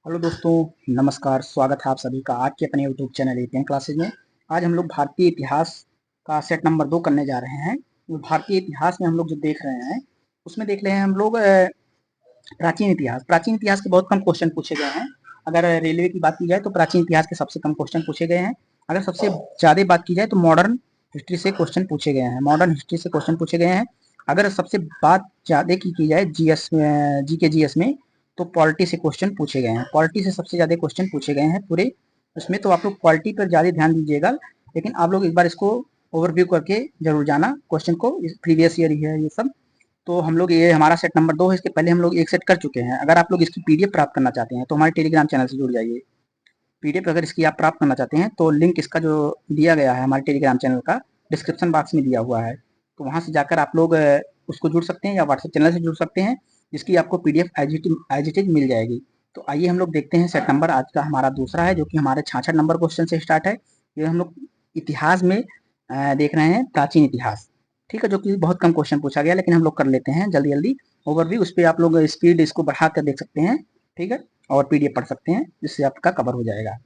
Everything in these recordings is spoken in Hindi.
हेलो दोस्तों, नमस्कार। स्वागत है आप सभी का आज के अपने यूट्यूब चैनल एपीएन क्लासेज में। आज हम लोग भारतीय इतिहास का सेट नंबर 2 करने जा रहे हैं। भारतीय इतिहास में हम लोग जो देख रहे हैं उसमें देख रहे हैं हम लोग प्राचीन इतिहास। प्राचीन इतिहास के बहुत कम क्वेश्चन पूछे गए हैं। अगर रेलवे की बात की जाए तो प्राचीन इतिहास के सबसे कम क्वेश्चन पूछे गए हैं। अगर सबसे ज़्यादा बात की जाए तो मॉडर्न हिस्ट्री से क्वेश्चन पूछे गए हैं। मॉडर्न हिस्ट्री से क्वेश्चन पूछे गए हैं। अगर सबसे बात ज़्यादा की जाए जीएस में तो पॉलिटी से क्वेश्चन पूछे गए हैं। पॉलिटी से सबसे ज़्यादा क्वेश्चन पूछे गए हैं पूरे उसमें। तो आप लोग पॉलिटी पर ज़्यादा ध्यान दीजिएगा, लेकिन आप लोग एक बार इसको ओवरव्यू करके जरूर जाना क्वेश्चन को। प्रीवियस ईयर ही है ये सब। तो हम लोग ये हमारा सेट नंबर 2 है। इसके पहले हम लोग एक सेट कर चुके हैं। अगर आप लोग इसकी पीडीएफ प्राप्त करना चाहते हैं तो हमारे टेलीग्राम चैनल से जुड़ जाइए। पीडीएफ अगर इसकी आप प्राप्त करना चाहते हैं तो लिंक इसका जो दिया गया है हमारे टेलीग्राम चैनल का डिस्क्रिप्शन बॉक्स में दिया हुआ है। तो वहाँ से जाकर आप लोग उसको जुड़ सकते हैं या व्हाट्सएप चैनल से जुड़ सकते हैं, जिसकी आपको पीडीएफ एज इट इज मिल जाएगी। तो आइए हम लोग देखते हैं सेट नंबर आज का हमारा दूसरा है, जो कि हमारे 66 नंबर क्वेश्चन से स्टार्ट है। ये हम लोग इतिहास में देख रहे हैं, प्राचीन इतिहास। ठीक है, जो कि बहुत कम क्वेश्चन पूछा गया, लेकिन हम लोग कर लेते हैं जल्दी जल्दी ओवरव्यू। उस पर आप लोग स्पीड इसको बढ़ा कर देख सकते हैं। ठीक है, और पीडीएफ पढ़ सकते हैं, जिससे आपका कवर हो जाएगा।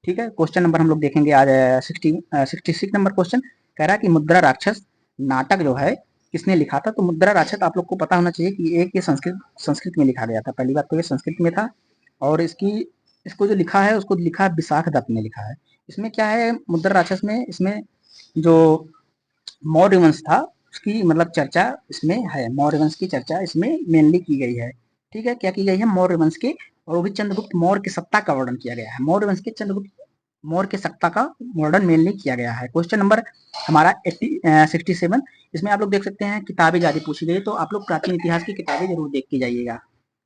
ठीक है, क्वेश्चन नंबर हम लोग देखेंगे आज 66 नंबर क्वेश्चन। कह रहा है कि मुद्रा राक्षस नाटक जो है किसने लिखा था। तो मुद्रा राक्षस आप लोग को पता होना चाहिए कि एक ये संस्कृत संस्कृत में लिखा गया था। पहली बात तो ये संस्कृत में था, और इसको जो लिखा है उसको लिखा विशाख दत्त ने लिखा है। इसमें क्या है, मुद्रा राक्षस में इसमें जो मौर्य वंश था उसकी मतलब चर्चा इसमें है। मौर्य वंश की चर्चा इसमें मेनली की गई है। ठीक है, क्या की गई है, मौर्य वंश के, और वो भी चंद्रगुप्त मौर्य की सत्ता का वर्णन किया गया है। मौर्य वंश के चंद्रगुप्त मौर्य की सत्ता का वर्णन मेनली किया गया है। क्वेश्चन नंबर हमारा 67। इसमें आप लोग देख सकते हैं किताबें ज्यादा पूछी गई, तो आप लोग प्राचीन इतिहास की किताबें जरूर देख के जाइएगा।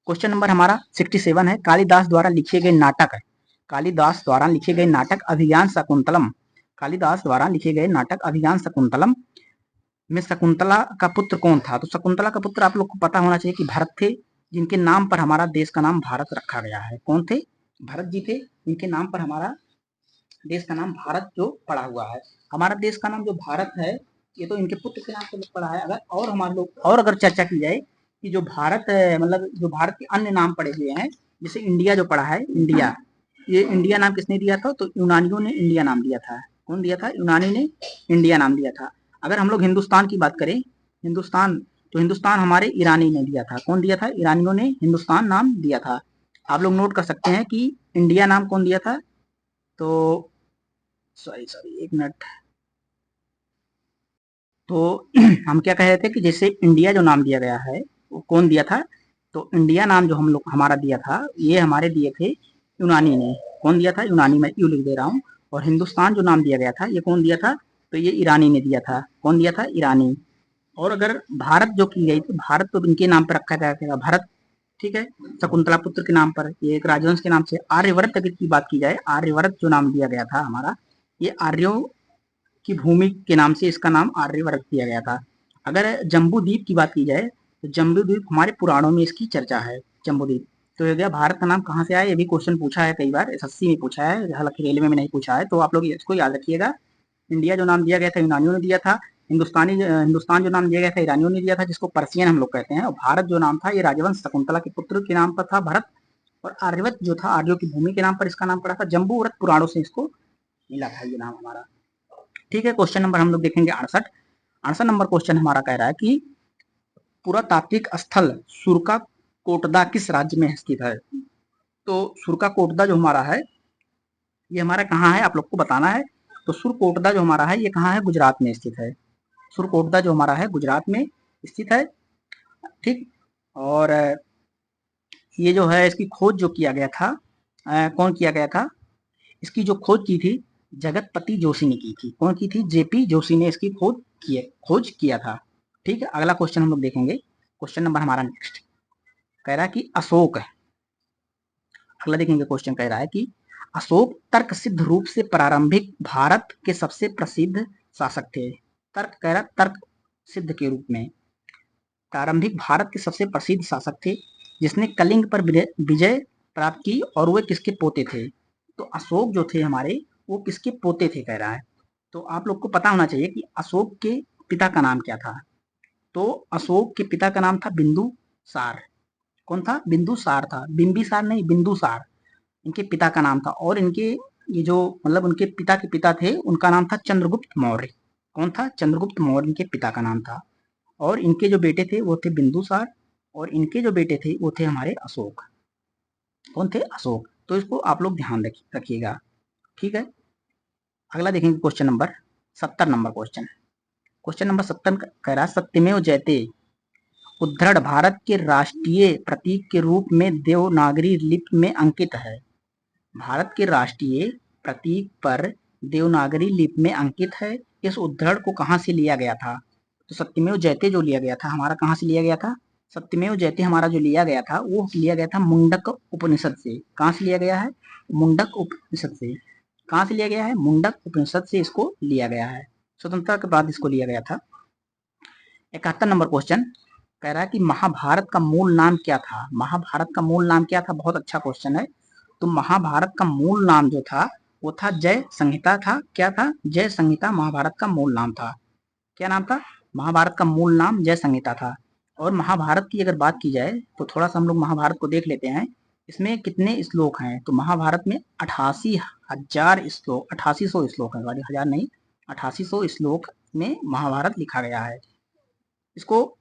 क्वेश्चन नंबर हमारा 67 है, कालिदास द्वारा लिखे गए नाटक है। कालिदास द्वारा लिखे गए नाटक अभिज्ञान शकुंतलम। कालिदास द्वारा लिखे गए नाटक अभिज्ञान शकुंतलम में शकुंतला का पुत्र कौन था। तो शकुंतला का पुत्र आप लोग को पता होना चाहिए कि भरत थे, जिनके नाम पर हमारा देश का नाम भारत रखा गया है। कौन थे, भरत जी थे, इनके नाम पर हमारा देश का नाम भारत जो पड़ा हुआ है। हमारा देश का नाम जो भारत है, ये तो इनके पुत्र के नाम से पड़ा है। अगर और हमारे लोग और अगर चर्चा की जाए कि जो भारत मतलब जो भारत के अन्य नाम पड़े हुए हैं, जैसे इंडिया जो पड़ा है, इंडिया, ये इंडिया नाम किसने दिया था। तो यूनानियों ने इंडिया नाम दिया था। कौन दिया था, यूनानी ने इंडिया नाम दिया था। अगर हम लोग हिंदुस्तान की बात करें, हिंदुस्तान, तो हिंदुस्तान हमारे ईरानी ने दिया था। कौन दिया था, ईरानियों ने हिंदुस्तान नाम दिया था। आप लोग नोट कर सकते हैं कि इंडिया नाम कौन दिया था। तो सॉरी सॉरी, एक मिनट। तो हम क्या कह रहे थे कि जैसे इंडिया जो नाम दिया गया है वो कौन दिया था। तो इंडिया नाम जो हम लोग हमारा दिया था, ये हमारे दिए थे यूनानी ने। कौन दिया था, यूनानी, मैं यू लिख दे रहा हूँ। और हिंदुस्तान जो नाम दिया गया था, ये कौन दिया था, तो ये ईरानी ने दिया था। कौन दिया था, ईरानी। और अगर भारत जो की गई, तो भारत तो इनके नाम पर रखा जाएगा, भारत। ठीक है, शकुंतला पुत्र के नाम पर, ये एक राजवंश के नाम से। आर्यवर्त अगर की बात की जाए, आर्यवर्त जो नाम दिया गया था हमारा, ये आर्यों की भूमि के नाम से इसका नाम आर्यवर्त दिया गया था। अगर जम्बू द्वीप की बात की जाए, तो जम्बू द्वीप हमारे पुराणों में इसकी चर्चा है, जम्बू द्वीप। तो ये गया भारत का नाम कहाँ से आया, ये भी क्वेश्चन पूछा है कई बार, एसएससी में पूछा है, हालांकि रेलवे में नहीं पूछा है। तो आप लोग इसको याद रखिएगा। इंडिया जो नाम दिया गया था यूनानियों ने दिया था। हिंदुस्तान जो नाम दिया गया था ईरानियों ने दिया था, जिसको पर्सियन हम लोग कहते हैं। और भारत जो नाम था, ये राजवंश शकुंतला के पुत्र के नाम पर था भारत। और आर्यवत जो था, आर्यों की भूमि के नाम पर इसका नाम पड़ा था। जम्बू व्रत पुराणों से इसको मिला था ये नाम हमारा। ठीक है, क्वेश्चन नंबर हम लोग देखेंगे 68। 68 नंबर क्वेश्चन हमारा कह रहा है कि पुरातात्विक स्थल सुरका कोटदा किस राज्य में स्थित है। तो सुरका कोटदा जो हमारा है, ये हमारा कहाँ है, आप लोग को बताना है। तो सुरकोटदा जो हमारा है, ये कहाँ है, गुजरात में स्थित है। सुरकोटदा जो हमारा है, गुजरात में स्थित है। ठीक, और ये जो है इसकी खोज जो किया गया था, कौन किया गया था, इसकी जो खोज की थी जगतपति जोशी ने की थी। कौन की थी, जेपी जोशी ने इसकी खोज किया था। ठीक है, अगला क्वेश्चन हम लोग देखेंगे। क्वेश्चन नंबर हमारा नेक्स्ट कह रहा है कि अशोक, अगला देखेंगे क्वेश्चन कह रहा है कि अशोक तर्क सिद्ध रूप से प्रारंभिक भारत के सबसे प्रसिद्ध शासक थे। तर्क कह रहा, तर्क सिद्ध के रूप में प्रारंभिक भारत के सबसे प्रसिद्ध शासक थे, जिसने कलिंग पर विजय प्राप्त की, और वे किसके पोते थे। तो अशोक जो थे हमारे, वो किसके पोते थे कह रहा है। तो आप लोग को पता होना चाहिए कि अशोक के पिता का नाम क्या था। तो अशोक के पिता का नाम था बिंदुसार। कौन था, बिंदुसार था, बिंबिसार नहीं, बिंदुसार। इनके पिता का नाम था, और इनके ये जो मतलब उनके पिता के पिता थे उनका नाम था चंद्रगुप्त मौर्य। कौन था? चंद्रगुप्त मौर्य इनके पिता का नाम था। और इनके जो बेटे थे वो थे बिंदुसार, और इनके जो बेटे थे वो थे हमारे अशोक। कौन थे? अशोक। तो इसको आप लोग ध्यान रखिएगा, ठीक है। अगला देखेंगे question number 70 number question. Question number 70 कह रहा है सत्यमेव जयते उद्धरण भारत के राष्ट्रीय प्रतीक के रूप में देवनागरी लिपि में अंकित है। भारत के राष्ट्रीय प्रतीक पर देवनागरी लिपि में अंकित है। इस उद्धरण को कहाँ से लिया गया था? तो सत्यमेव जयते जो लिया गया था हमारा, कहाँ से लिया गया था? सत्यमेव जयते हमारा जो लिया गया था वो लिया गया था मुंडक उपनिषद से। कहाँ से लिया गया है? मुंडक उपनिषद से। कहाँ से लिया गया है? मुंडक उपनिषद से इसको लिया गया है। स्वतंत्रता के बाद इसको लिया गया था। 71 नंबर क्वेश्चन कह रहा है कि महाभारत का मूल नाम क्या था? महाभारत का मूल नाम क्या था? बहुत अच्छा क्वेश्चन है। तो महाभारत का मूल नाम जो था वो था जय संहिता था। क्या था? जय संहिता महाभारत का मूल नाम था। क्या नाम था? महाभारत का मूल नाम जय संहिता था। और महाभारत की अगर बात की जाए तो थोड़ा सा हम लोग महाभारत को देख लेते हैं। इसमें कितने श्लोक हैं? तो महाभारत में 88,000 श्लोक, 8800 श्लोक है, सॉरी 1000 नहीं, 8800 श्लोक में महाभारत लिखा गया है। इसको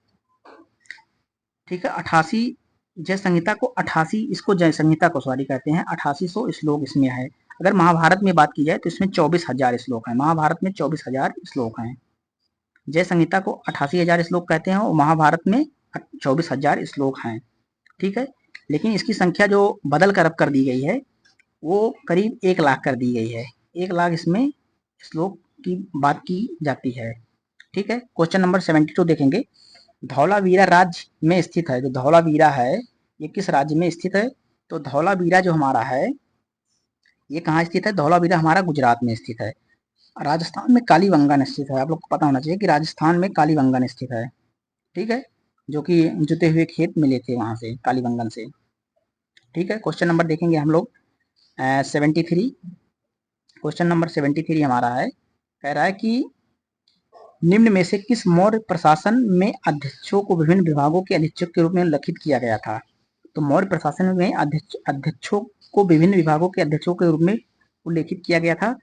ठीक है 88 जय संहिता को 88 इसको जय संहिता को सॉरी कहते हैं। 8800 श्लोक इसमें है। अगर महाभारत में बात की जाए तो इसमें 24,000 श्लोक हैं। महाभारत में 24,000 श्लोक हैं। जय संहिता को 88,000 श्लोक कहते हैं और महाभारत में 24,000 श्लोक हैं, ठीक है। लेकिन इसकी संख्या जो बदल कर अब कर दी गई है वो करीब 1 लाख कर दी गई है। 1 लाख इसमें श्लोक की बात की जाती है, ठीक है। क्वेश्चन नंबर 72 देखेंगे। धौलावीरा राज्य में स्थित है। जो धौलावीरा है ये किस राज्य में स्थित है? तो धौलावीरा जो हमारा है ये कहाँ स्थित है? धौलावीरा हमारा गुजरात में स्थित है। राजस्थान में कालीबंगन स्थित है। आप लोग को पता होना चाहिए कि राजस्थान में कालीबंगन स्थित है, ठीक है, जो कि जुते हुए खेत मिले थे वहां से कालीबंगन से, ठीक है। क्वेश्चन नंबर देखेंगे हम लोग 73। क्वेश्चन नंबर 73 हमारा है, कह रहा है कि निम्न में से किस मौर्य प्रशासन में अध्यक्षों को विभिन्न विभागों के अधीक्षक के रूप में उल्लेखित किया गया था? तो मौर्य प्रशासन में अध्यक्षों को विभिन्न विभागों के अध्यक्षों के रूप में उल्लेखित किया गया था।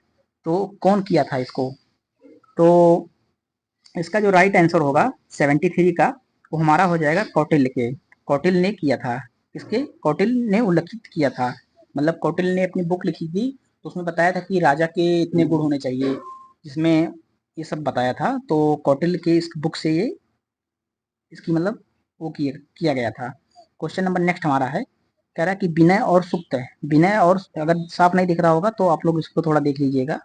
तो कौन किया था इसको? तो इसका जो राइट आंसर होगा 73 का वो हमारा हो जाएगा कौटिल्य के। कौटिल्य ने किया था। इसके कौटिल्य ने उल्लेखित किया था। मतलब कौटिल्य ने अपनी बुक लिखी थी तो उसमें बताया था कि राजा के इतने गुण होने चाहिए, जिसमें ये सब बताया था। तो कौटिल्य के इस बुक से ये इसकी मतलब वो किया गया था। क्वेश्चन नंबर नेक्स्ट हमारा है, कह रहा है कि विनय और सुक्त है। विनय और अगर साफ नहीं दिख रहा होगा तो आप लोग इसको थोड़ा देख लीजिएगा,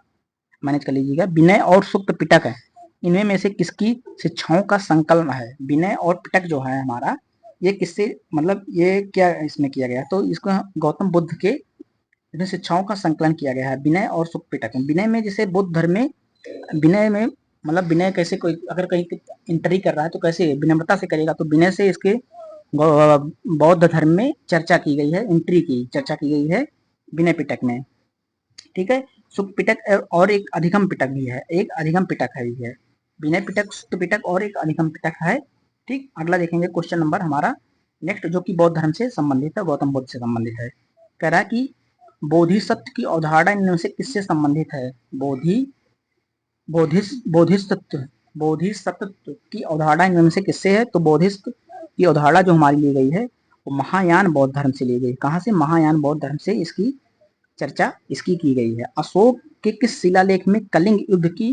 मैनेज कर लीजिएगा। विनय और सुक्त पिटक है, इनमें में से किसकी शिक्षाओं का संकलन है? विनय और पिटक जो है हमारा ये किससे मतलब ये क्या इसमें किया गया? तो इसको गौतम बुद्ध के इसमें शिक्षाओं का संकलन किया गया है विनय और सुक्त पिटक। विनय में जैसे बौद्ध धर्म में विनय में मतलब विनय कैसे कोई अगर कहीं इंटरी कर रहा है तो कैसे विनम्रता से करेगा, तो विनय से इसके बौद्ध धर्म में चर्चा की गई है, एंट्री की चर्चा की गई है विनय पिटक में, ठीक है। सुक्त पिटक और एक अधिगम पिटक भी है, एक अधिगम पिटक है भी है। विनय पिटक, सुक्त पिटक और एक अधिगम पिटक है, ठीक। अगला देखेंगे क्वेश्चन नंबर हमारा नेक्स्ट जो कि बौद्ध धर्म से संबंधित है, गौतम बुद्ध से संबंधित है। कह रहा है कि बोधिसत्व की अवधारणा इनमें से किससे संबंधित है? बोधिसत्व बोधिसत्व की अवधारणा इनमें से किससे है? तो बोधिसत्व की अवधारणा जो हमारी ली गई है वो महायान बौद्ध धर्म से ली गई। कहाँ से? महायान बौद्ध धर्म से इसकी चर्चा इसकी की गई है। अशोक के किस शिलालेख में कलिंग युद्ध की,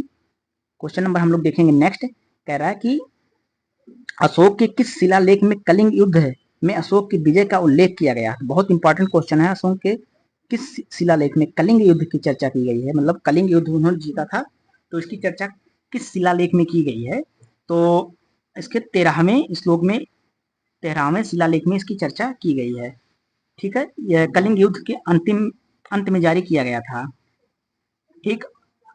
क्वेश्चन नंबर हम लोग देखेंगे नेक्स्ट, कह रहा है कि अशोक के किस शिलालेख में कलिंग युद्ध है में अशोक की विजय का उल्लेख किया गया? बहुत इंपॉर्टेंट क्वेश्चन है। अशोक के किस शिलालेख में कलिंग युद्ध की चर्चा की गई है? मतलब कलिंग युद्ध उन्होंने जीता था तो इसकी चर्चा किस शिलालेख में की गई है? तो इसके 13वें श्लोक में 13वें शिलालेख में इसकी चर्चा की गई है, ठीक है। यह कलिंग युद्ध के अंतिम अंत में जारी किया गया था, ठीक।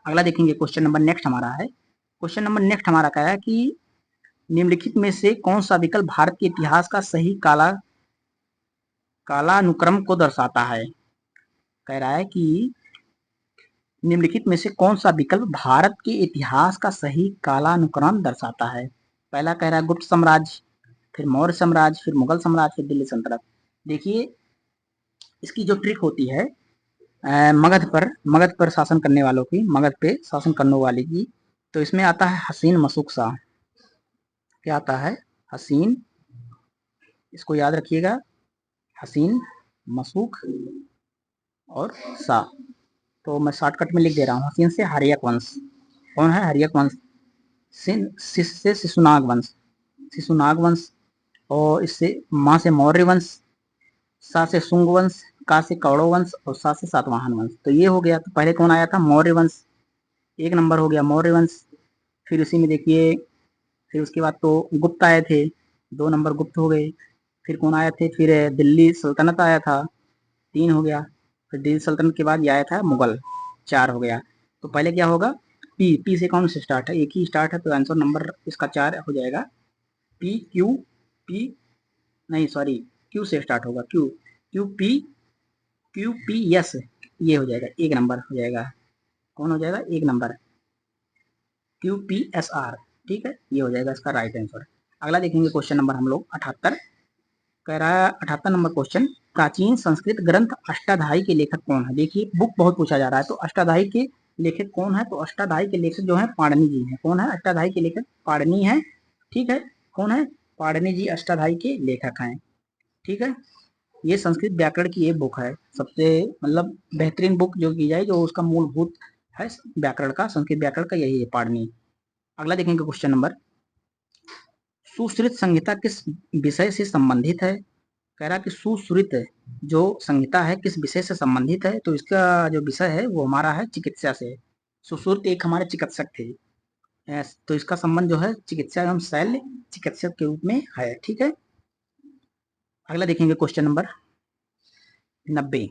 अगला देखेंगे क्वेश्चन नंबर नेक्स्ट हमारा है। क्वेश्चन नंबर नेक्स्ट हमारा क्या है कि निम्नलिखित में से कौन सा विकल्प भारत के इतिहास का सही कालानुक्रम को दर्शाता है? कह रहा है कि निम्नलिखित में से कौन सा विकल्प भारत के इतिहास का सही कालानुक्रम दर्शाता है? पहला कह रहा है गुप्त साम्राज्य, फिर मौर्य साम्राज्य, फिर मुगल साम्राज्य, फिर दिल्ली सल्तनत। देखिए इसकी जो ट्रिक होती है मगध पर शासन करने वालों की, मगध पे शासन करने वाले की। तो इसमें आता है हसीन मसूक शाह। क्या आता है? हसीन, इसको याद रखिएगा, हसीन, मसूक और शाह। तो मैं शॉर्टकट में लिख दे रहा हूँ, हसीन से हर्यक वंश। कौन है हर्यक वंश? सिस से शिशुनाग वंश, शिशुनाग वंश। और इससे माँ से मौर्य वंश, सा से शुंग वंश, का से कौरव वंश और सा से सातवाहन वंश। तो ये हो गया। तो पहले कौन आया था? मौर्य वंश, एक नंबर हो गया मौर्य वंश। फिर उसी में देखिए, फिर उसके बाद तो गुप्त आए थे, 2 नंबर गुप्त हो गए। फिर कौन आए थे? फिर दिल्ली सल्तनत आया था, 3 हो गया। फिर दिल्ली सल्तनत के बाद ये आया था मुगल, 4 हो गया। तो पहले क्या होगा? पी, पी से कौन से स्टार्ट है? एक ही स्टार्ट है, तो आंसर नंबर इसका 4 हो जाएगा। पी क्यू, पी नहीं सॉरी, क्यू से स्टार्ट होगा, क्यू, क्यू पी एस, ये हो जाएगा, एक नंबर हो जाएगा। कौन हो जाएगा? एक number, Q P S R. ठीक है, ये हो जाएगा इसका राइट आंसर। अगला देखेंगे क्वेश्चन नंबर हम लोग 78। कह रहा है 78 नंबर क्वेश्चन, प्राचीन संस्कृत ग्रंथ अष्टाध्यायी के लेखक कौन है? देखिए बुक बहुत पूछा जा रहा है, तो अष्टाध्यायी के लेखक कौन है? तो अष्टाध्यायी के लेखक जो है पाणिनि जी हैं। कौन है अष्टाध्यायी के लेखक? पाणिनि है। ठीक है, कौन है? पाणिनि जी अष्टाध्यायी के लेखक हैं। ठीक है, ये संस्कृत व्याकरण की एक बुक है, सबसे मतलब बेहतरीन बुक जो की जाए, जो उसका मूलभूत है व्याकरण का, संस्कृत व्याकरण का यही है, पाणिनि। अगला देखेंगे क्वेश्चन नंबर, सुश्रुत संहिता किस विषय से संबंधित है? कह रहा है कि सुश्रुत जो संहिता है किस विषय से संबंधित है? तो इसका जो विषय है वो हमारा है चिकित्सा से। सुश्रुत एक हमारे चिकित्सक थे, तो इसका संबंध जो है चिकित्सा एवं शल्य चिकित्सक के रूप में है। ठीक है, अगला देखेंगे क्वेश्चन नंबर 90।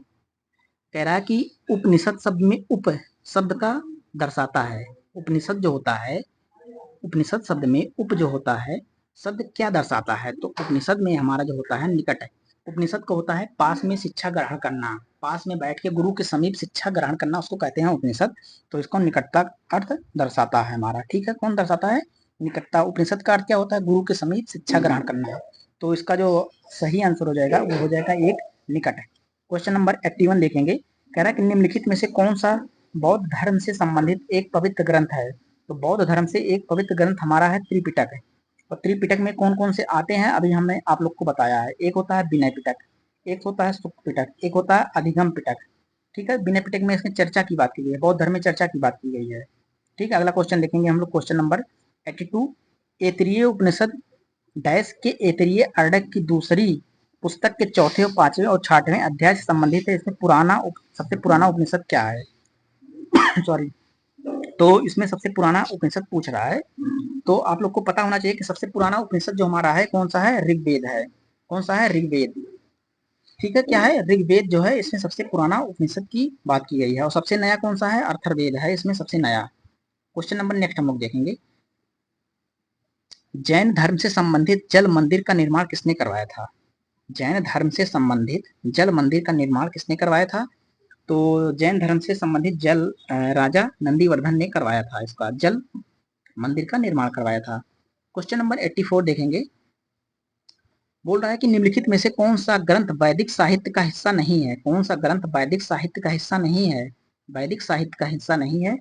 कह रहा है कि उपनिषद शब्द में उप शब्द का दर्शाता है। उपनिषद जो होता है, उपनिषद शब्द में उप जो होता है शब्द क्या दर्शाता है? तो उपनिषद में हमारा जो होता है निकट है। उपनिषद को होता है पास में शिक्षा ग्रहण करना, पास में बैठ के गुरु के समीप शिक्षा ग्रहण करना, उसको कहते हैं उपनिषद। तो इसको निकटता अर्थ दर्शाता है हमारा। ठीक है, कौन दर्शाता है? निकटता। उपनिषद का अर्थ क्या होता है? गुरु के समीप शिक्षा ग्रहण करना। तो इसका जो सही आंसर हो जाएगा वो हो जाएगा एक, निकट है। क्वेश्चन नंबर 81 देखेंगे। कह रहा है कि निम्नलिखित में से कौन सा बौद्ध धर्म से संबंधित एक पवित्र ग्रंथ है? तो बौद्ध धर्म से एक पवित्र ग्रंथ हमारा है त्रिपिटक है। और त्रिपिटक में कौन कौन से आते हैं अभी हमने आप लोग को बताया है। एक होता है विनय पिटक, एक होता है सुक्त पिटक, एक होता है अधिगम पिटक। ठीक है, विनय पिटक में इसमें चर्चा की बात की गई है, बौद्ध धर्म में चर्चा की बात की गई है। ठीक है, अगला क्वेश्चन देखेंगे हम लोग, क्वेश्चन नंबर 82। ऐतरेय उपनिषद डैश के ऐतरेय अर्डक की दूसरी पुस्तक के चौथे और पांचवें और छठवें अध्याय से संबंधित है। इसमें सबसे पुराना उपनिषद क्या है? सॉरी, तो इसमें सबसे पुराना उपनिषद पूछ रहा है। तो आप लोग को पता होना चाहिए कि सबसे पुराना उपनिषद जो हमारा है कौन सा है? ऋग्वेद है। कौन सा है? ऋग्वेद। ठीक है, क्या है? ऋग्वेद जो है इसमें सबसे पुराना उपनिषद की बात की गई है। और सबसे नया कौन सा है? अथर्ववेद है इसमें सबसे नया। क्वेश्चन नंबर नेक्स्ट हम लोग देखेंगे, जैन धर्म से संबंधित जल मंदिर का निर्माण किसने करवाया था? जैन धर्म से संबंधित जल मंदिर का निर्माण किसने करवाया था? तो जैन धर्म से संबंधित जल राजा नंदीवर्धन ने करवाया था, इसका जल मंदिर का निर्माण करवाया था। क्वेश्चन नंबर 84 देखेंगे। बोल रहा है कि निम्नलिखित में से कौन सा ग्रंथ वैदिक साहित्य का हिस्सा नहीं है? कौन सा ग्रंथ वैदिक साहित्य का हिस्सा नहीं है? वैदिक साहित्य का हिस्सा नहीं है।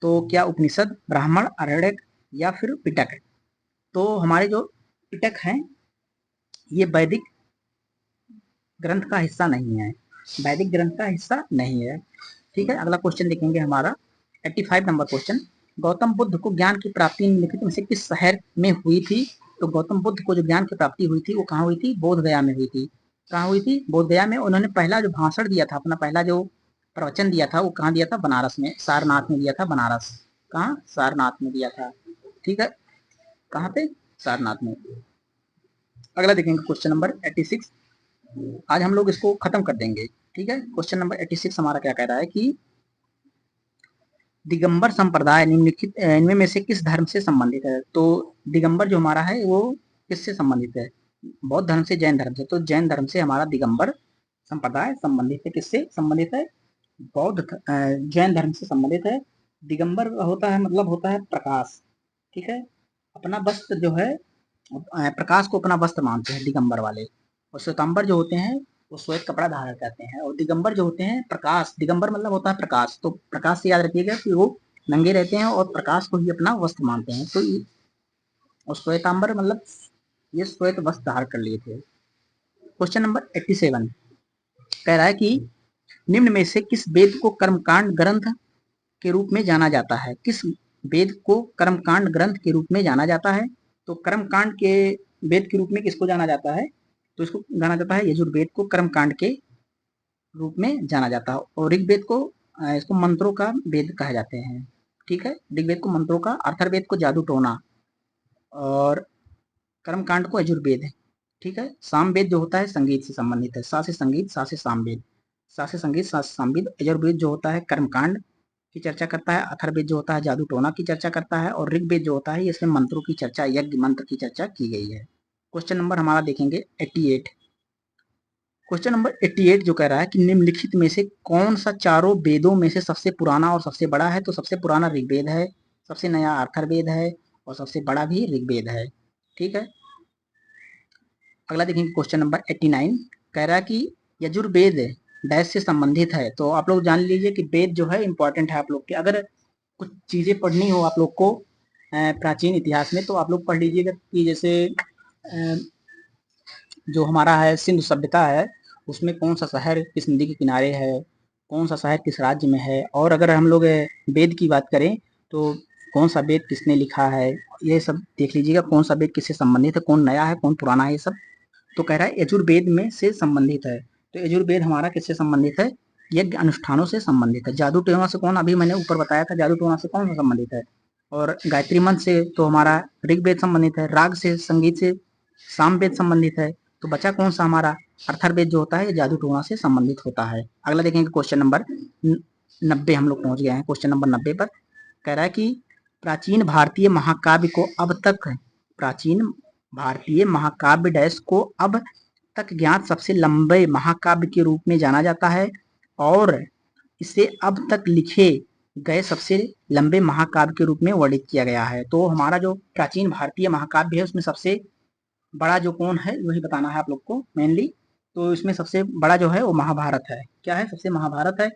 तो क्या उपनिषद, ब्राह्मण, आरण्यक या फिर पिटक है? तो हमारे जो पिटक हैं ये वैदिक ग्रंथ का हिस्सा नहीं है, वैदिक ग्रंथ का हिस्सा नहीं है। ठीक है, अगला क्वेश्चन देखेंगे हमारा 85 नंबर क्वेश्चन, गौतम बुद्ध को ज्ञान की प्राप्ति निम्नलिखित में से किस शहर में हुई थी? तो गौतम बुद्ध को जो ज्ञान की प्राप्ति हुई थी वो कहाँ हुई थी? बोध गया में हुई थी। कहाँ हुई थी? बोध गया में। उन्होंने पहला जो भाषण दिया था, अपना पहला जो प्रवचन दिया था वो कहाँ दिया था? बनारस में, सारनाथ में दिया था। बनारस कहाँ? सारनाथ में दिया था। ठीक है, कहाँ पे? सारनाथ में। अगला देखेंगे क्वेश्चन नंबर 86। आज हम लोग इसको खत्म कर देंगे। ठीक है, क्वेश्चन नंबर 86 हमारा क्या कह रहा है कि दिगंबर संप्रदाय निम्नलिखित इनमें में से किस धर्म से संबंधित है? तो दिगंबर जो हमारा है वो किससे संबंधित है? बौद्ध धर्म से, जैन धर्म से। तो जैन धर्म से हमारा दिगंबर संप्रदाय संबंधित है। किससे संबंधित है? जैन धर्म से संबंधित है। दिगंबर होता है मतलब होता है प्रकाश। ठीक है, अपना वस्त्र जो है प्रकाश को अपना वस्त्र मानते हैं दिगंबर वाले। और श्वेतांबर जो होते हैं वो श्वेत कपड़ा धारण करते हैं। और दिगंबर जो होते हैं, प्रकाश, दिगंबर मतलब होता है प्रकाश, तो प्रकाश से याद रखिएगा कि वो नंगे रहते हैं और प्रकाश को ही अपना वस्त्र मानते हैं। तो और श्वेतांबर मतलब ये श्वेत वस्त्र धारण कर लिए थे। क्वेश्चन नंबर 87 कह रहा है कि निम्न में से किस वेद को कर्मकांड ग्रंथ के रूप में जाना जाता है? किस वेद को कर्मकांड ग्रंथ के रूप में जाना जाता है? तो कर्मकांड के वेद के रूप में किसको जाना जाता है? तो इसको जाना जाता है यजुर्वेद को कर्मकांड के रूप में जाना जाता है। और ऋग्वेद को इसको मंत्रों का वेद कहे जाते हैं। ठीक है, ऋग्वेद को मंत्रों का, अथर्ववेद को जादू टोना और कर्मकांड को यजुर्वेद है। ठीक है, सामवेद जो होता है संगीत से संबंधित है, सा से संगीत, सा से सामवेद, सा से संगीत, सा से सामवेद। यजुर्वेद जो होता है कर्मकांड की चर्चा करता है, अथर्ववेद जो होता है जादू टोना की चर्चा करता है, और ऋग्वेद जो होता है इसमें मंत्रों की चर्चा, यज्ञ मंत्र की चर्चा की गई है। क्वेश्चन नंबर हमारा देखेंगे 88। क्वेश्चन नंबर 88 जो कह रहा है कि निम्नलिखित में से कौन सा चारों वेदों में से सबसे पुराना और सबसे बड़ा है? तो सबसे पुराना ऋग्वेद है, सबसे नया अथर्ववेद है और सबसे बड़ा भी ऋग्वेद है। ठीक है, अगला देखेंगे क्वेश्चन नंबर 89 कह रहा है कि यजुर्वेद डैश से संबंधित है। तो आप लोग जान लीजिए कि वेद जो है इंपॉर्टेंट है आप लोग के। अगर कुछ चीजें पढ़नी हो आप लोग को प्राचीन इतिहास में, तो आप लोग पढ़ लीजिएगा कि जैसे जो हमारा है सिंधु सभ्यता है, उसमें कौन सा शहर किस नदी के किनारे है, कौन सा शहर किस राज्य में है। और अगर हम लोग वेद की बात करें तो कौन सा वेद किसने लिखा है, ये सब देख लीजिएगा। कौन सा वेद किससे संबंधित है, कौन नया है कौन पुराना है, ये सब। तो कह रहा है यजुर्वेद में से संबंधित है। तो यजुर्वेद हमारा किससे संबंधित है? यज्ञ अनुष्ठानों से संबंधित है। जादू टोना से कौन, अभी मैंने ऊपर बताया था, जादू टोना से कौन सा संबंधित है? और गायत्री मंत्र से तो हमारा ऋग्वेद संबंधित है। राग से, संगीत से सामवेद संबंधित है। तो बचा कौन सा हमारा? अथर्ववेद जो होता है ये जादू टोना से संबंधित होता है। अगला देखेंगे क्वेश्चन नंबर 90, हम लोग पहुंच गए हैं क्वेश्चन नंबर 90 पर। कह रहा है कि प्राचीन भारतीय महाकाव्य को अब तक, प्राचीन भारतीय महाकाव्य डैश को अब तक ज्ञात सबसे लंबे महाकाव्य के रूप में जाना जाता है, और इसे अब तक लिखे गए सबसे लंबे महाकाव्य के रूप में वर्णित किया गया है। तो हमारा जो प्राचीन भारतीय महाकाव्य है उसमें सबसे बड़ा जो कौन है वही बताना है आप लोग को मेनली। तो इसमें सबसे बड़ा जो है वो महाभारत है। क्या है? सबसे महाभारत है।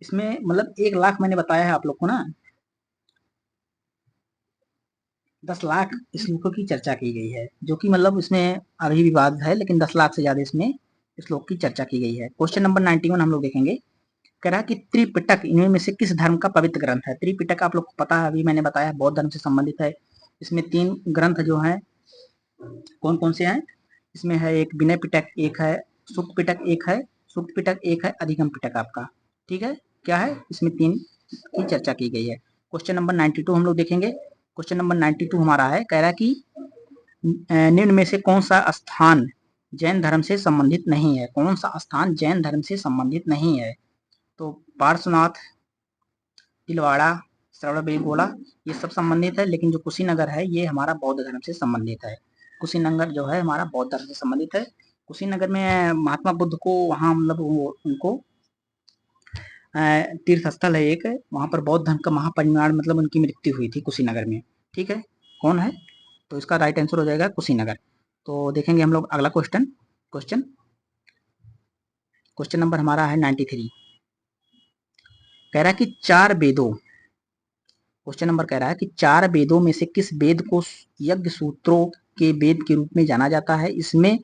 इसमें मतलब 1 लाख मैंने बताया है आप लोग को ना, 10 लाख श्लोकों की चर्चा की गई है, जो कि मतलब इसमें अभी विवाद है, लेकिन 10 लाख से ज्यादा इसमें श्लोक की चर्चा की गई है। क्वेश्चन नंबर 91 हम लोग देखेंगे। कह रहा है कि त्रिपिटक इनमें में से किस धर्म का पवित्र ग्रंथ है? त्रिपिटक आप लोग को पता है, अभी मैंने बताया बौद्ध धर्म से संबंधित है। इसमें 3 ग्रंथ जो हैं कौन कौन से हैं? इसमें है एक विनय पिटक, एक है सुक्त पिटक, एक है सुक्त पिटक, एक है अधिगम पिटक आपका। ठीक है, क्या है? इसमें 3 की चर्चा की गई है। क्वेश्चन नंबर 92 हम लोग देखेंगे। क्वेश्चन नंबर 92 हमारा है, कह रहा है कि निम्न में से कौन सा स्थान जैन धर्म से संबंधित नहीं है? कौन सा स्थान जैन धर्म से संबंधित नहीं है? तो पार्श्वनाथ, तिलवाड़ा, श्रवणबेलगोला ये सब संबंधित है, लेकिन जो कुशीनगर है ये हमारा बौद्ध धर्म से संबंधित है। कुशीनगर जो है हमारा बौद्ध धर्म से संबंधित है। कुशीनगर में महात्मा बुद्ध को वहाँ मतलब उनको तीर्थ स्थल है एक, वहाँ पर बौद्ध धर्म का महापरिनिर्वाण मतलब उनकी मृत्यु हुई थी कुशीनगर में। ठीक है, कौन है? तो इसका राइट आंसर हो जाएगा कुशीनगर। तो देखेंगे हम लोग अगला क्वेश्चन। क्वेश्चन क्वेश्चन नंबर हमारा है 93। कह रहा है कि 4 वेदों, क्वेश्चन नंबर कह रहा है कि 4 वेदों में से किस वेद को यज्ञ सूत्रों के वेद के रूप में जाना जाता है? इसमें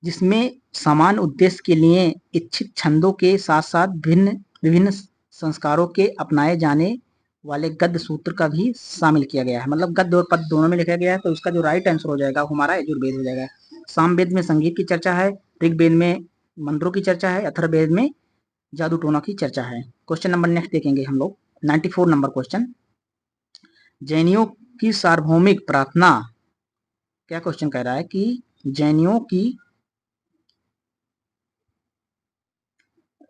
जिसमें समान उद्देश्य के लिए इच्छित छंदों के साथ साथ भिन्न विभिन्न संस्कारों के अपनाए जाने वाले गद्य सूत्र का भी शामिल किया गया है। मतलब गद्य और पद्य दोनों में लिखा गया है। तो इसका जो राइट आंसर हो जाएगा हमारा यजुर्वेद हो जाएगा। सामवेद में संगीत की चर्चा है, ऋग्वेद में मंत्रों की चर्चा है, अथर्ववेद में जादू टोना की चर्चा है। क्वेश्चन नंबर नेक्स्ट देखेंगे हम लोग 94 नंबर क्वेश्चन। जैनियों की सार्वभौमिक प्रार्थना, क्या क्वेश्चन कह रहा है कि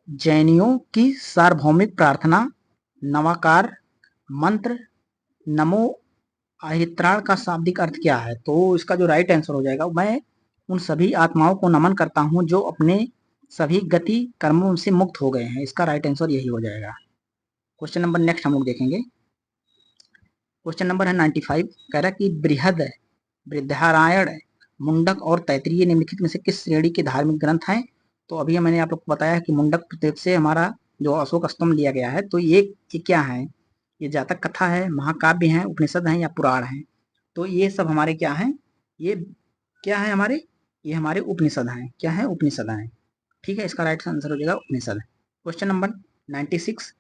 जैनियों की सार्वभौमिक प्रार्थना नवाकार मंत्र नमो अहित्राण का शाब्दिक अर्थ क्या है? तो इसका जो राइट आंसर हो जाएगा, मैं उन सभी आत्माओं को नमन करता हूं जो अपने सभी गति कर्मों से मुक्त हो गए हैं। इसका राइट आंसर यही हो जाएगा। क्वेश्चन नंबर नेक्स्ट हम लोग देखेंगे। क्वेश्चन नंबर है 95। कह रहा है कि बृहद, बृहदारण्यक, मुंडक और तैत्तिरीय निम्नलिखित में से किस श्रेणी के धार्मिक ग्रंथ हैं? तो अभी मैंने आप लोग को बताया है कि मुंडक प्रत्येक से हमारा जो अशोक स्तंभ लिया गया है, तो ये क्या है? ये जातक कथा है, महाकाव्य है, उपनिषद है या पुराण है? तो ये सब हमारे क्या हैं? ये क्या है हमारे? ये हमारे उपनिषद हैं। क्या है? उपनिषद हैं। ठीक है, इसका राइट आंसर हो जाएगा उपनिषद। क्वेश्चन नंबर 96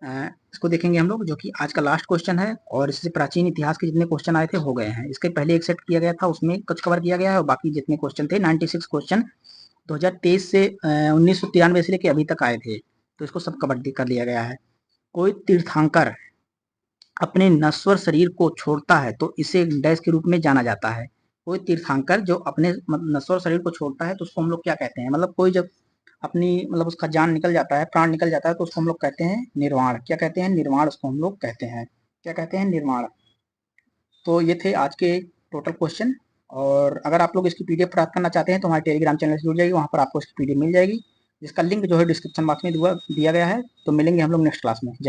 इसको देखेंगे हम लोग, जो कि आज का लास्ट क्वेश्चन है और इससे प्राचीन इतिहास के जितने क्वेश्चन आए थे हो गए हैं। इसके पहले एक सेट किया गया था, उसमें कुछ कवर किया गया है और बाकी जितने क्वेश्चन थे 96 क्वेश्चन 2023 से 1993 से लेके अभी तक आए थे, तो इसको सब कवर कर लिया गया है। कोई तीर्थंकर अपने नश्वर शरीर को छोड़ता है तो इसे डैश के रूप में जाना जाता है। कोई तीर्थंकर जो अपने नश्वर शरीर को छोड़ता है तो उसको हम लोग क्या कहते हैं? मतलब कोई जब अपनी उसका जान निकल जाता है, प्राण निकल जाता है, तो उसको हम लोग कहते हैं निर्वाण। क्या कहते हैं? निर्वाण उसको हम लोग कहते हैं। क्या कहते हैं? निर्वाण। तो ये थे आज के टोटल क्वेश्चन, और अगर आप लोग इसकी पीडीएफ प्राप्त करना चाहते हैं तो हमारे टेलीग्राम चैनल से जुड़ जाइए, वहाँ पर आपको इसकी पीडीएफ मिल जाएगी, जिसका लिंक जो है डिस्क्रिप्शन बॉक्स में दिया गया है। तो मिलेंगे हम लोग नेक्स्ट क्लास में।